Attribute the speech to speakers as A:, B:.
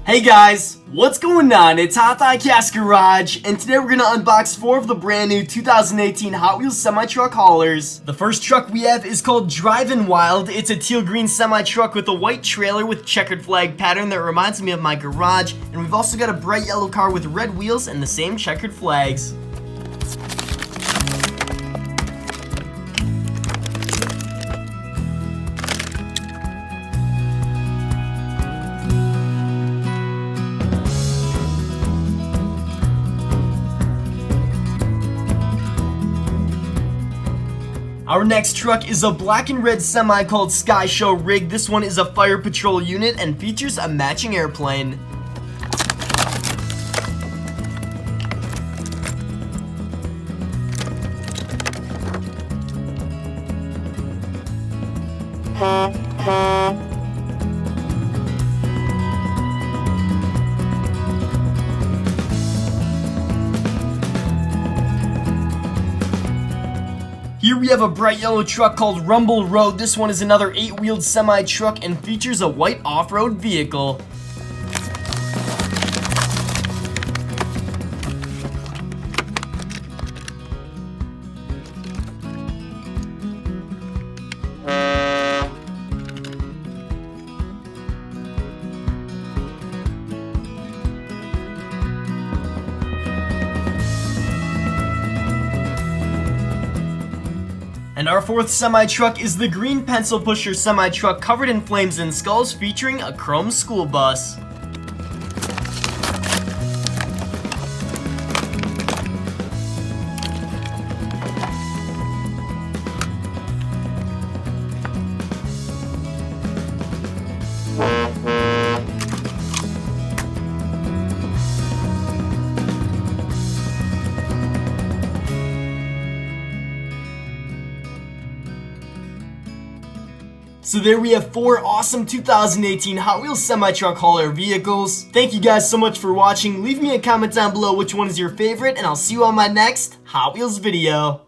A: Hey guys, what's going on? It's HotDiecast Garage, and today we're gonna unbox 4 of the brand new 2018 Hot Wheels semi-truck haulers. The first truck we have is called Drivin' Wild. It's a teal green semi-truck with a white trailer with checkered flag pattern that reminds me of my garage, and we've also got a bright yellow car with red wheels and the same checkered flags. Our next truck is a black and red semi called Sky Show Rig. This one is a fire patrol unit and features a matching airplane. Here we have a bright yellow truck called Rumble Road. This one is another 8-wheeled semi-truck and features a white off-road vehicle. And our 4th semi-truck is the green pencil pusher semi-truck covered in flames and skulls featuring a chrome school bus. So there we have 4 awesome 2018 Hot Wheels semi-truck hauler vehicles. Thank you guys so much for watching. Leave me a comment down below which one is your favorite, and I'll see you on my next Hot Wheels video.